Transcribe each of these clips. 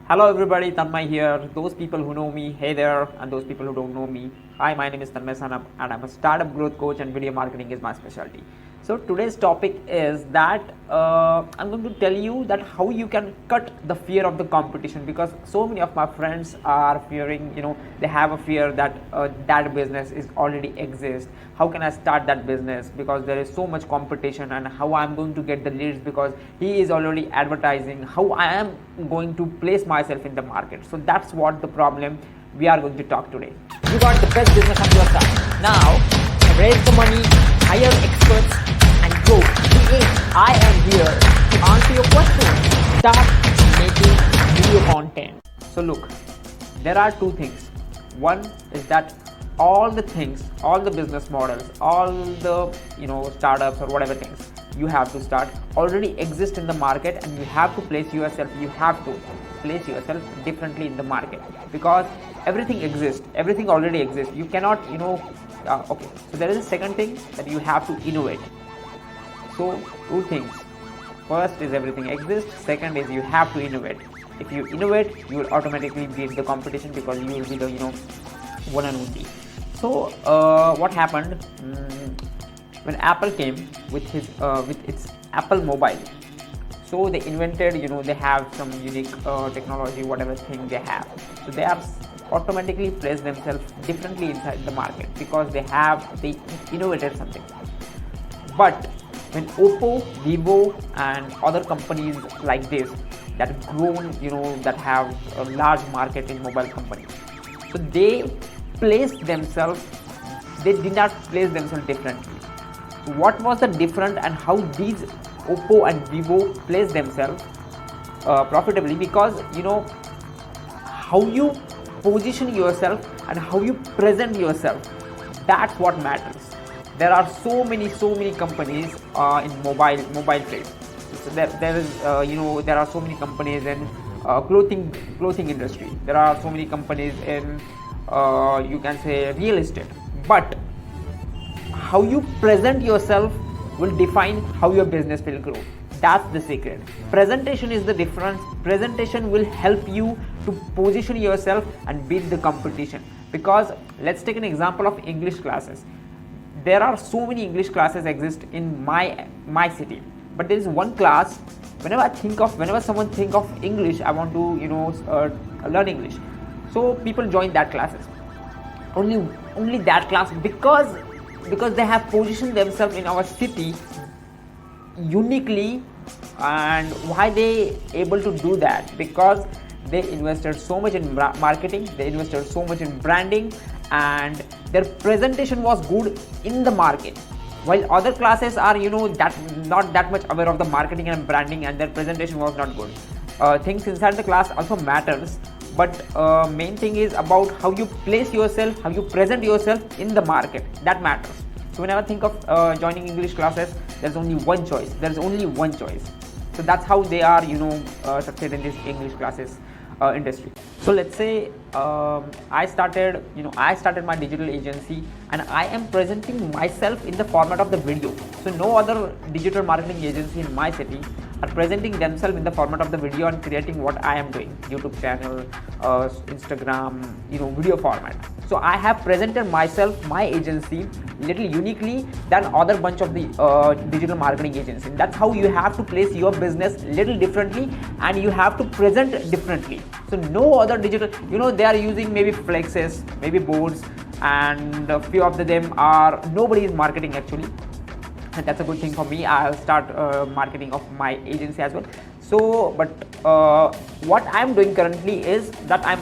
Hello everybody, Tanmay here. Those people who know me, hey there, and those people who don't know me, hi, my name is Tanmay Sanap, and I'm a startup growth coach, and video marketing is my specialty. So today's topic is that I'm going to tell you that how you can cut the fear of the competition, because so many of my friends are fearing, they have a fear that that business is already exists. How can I start that business because there is so much competition, and how I'm going to get the leads because he is already advertising, how I am going to place myself in the market. So that's what the problem we are going to talk today. You got the best business on your side. Now, raise the money, hire experts, and go. I am here to answer your questions. Start making video content. So look, there are two things. One is that all the things, all the business models, all the startups or whatever things you have to start already exist in the market, and you have to place yourself. You have to place yourself differently in the market because everything exists. Everything already exists. You cannot, okay. So there is a second thing that you have to innovate. So two things. First is everything exists. Second is you have to innovate. If you innovate, you will automatically beat the competition because you will be the one and only. So what happened when Apple came with its Apple Mobile? So they invented, they have some unique technology, whatever thing they have. So they have automatically placed themselves differently inside the market because they innovated something. But when Oppo, Vivo, and other companies like this that have grown, that have a large market in mobile companies, so they placed themselves. They did not place themselves differently. What was the different and how these Oppo and Vivo placed themselves profitably? Because how you position yourself and how you present yourself, that's what matters. There are so many companies in mobile trade. So there is there are so many companies in clothing industry. There are so many companies in you can say real estate. But how you present yourself will define how your business will grow. That's the secret. Presentation is the difference. Presentation will help you to position yourself and beat the competition. Because let's take an example of English classes. There are so many English classes exist in my city, but there is one class. Whenever someone think of English, I want to learn English. So people join that classes. Only that class because they have positioned themselves in our city uniquely. And why they able to do that? Because they invested so much in marketing, they invested so much in branding, and their presentation was good in the market, while other classes are that not that much aware of the marketing and branding, and their presentation was not good. Things inside the class also matters, but main thing is about how you place yourself, how you present yourself in the market. That matters. So whenever I think of joining English classes, there's only one choice. So that's how they are succeed in this English classes industry. So let's say I started my digital agency, and I am presenting myself in the format of the video. So no other digital marketing agency in my city are presenting themselves in the format of the video and creating what I am doing: YouTube channel, Instagram, video format. So I have presented myself, my agency, little uniquely than other bunch of the digital marketing agencies. That's how you have to place your business little differently, and you have to present differently. So no other digital, they are using maybe flexes, maybe boards, and a few of them are, nobody is marketing actually. And that's a good thing for me. I'll start marketing of my agency as well. So but what I'm doing currently is that I'm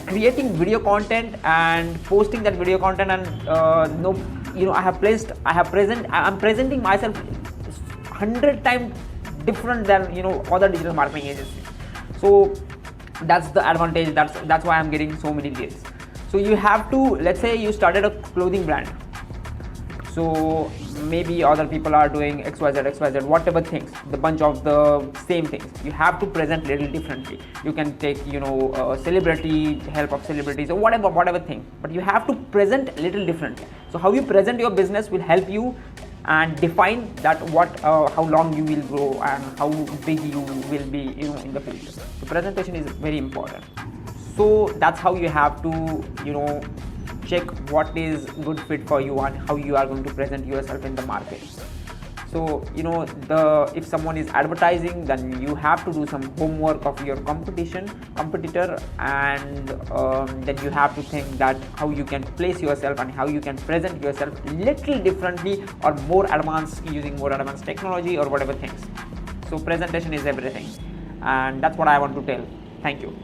creating video content and posting that video content, and I'm presenting myself 100 times different than other digital marketing agencies. So that's the advantage. That's why I'm getting so many leads. So you have to, let's say you started a clothing brand. So maybe other people are doing XYZ, whatever things, the bunch of the same things. You have to present little differently. You can take, celebrity, help of celebrities, or whatever thing. But you have to present little differently. So how you present your business will help you and define that how long you will grow and how big you will be, in the future. So presentation is very important. So that's how you have to, check what is good fit for you and how you are going to present yourself in the market. So if someone is advertising, then you have to do some homework of your competitor, and then you have to think that how you can place yourself and how you can present yourself little differently or more advanced, using more advanced technology or whatever things. So presentation is everything, and that's what I want to tell. Thank you.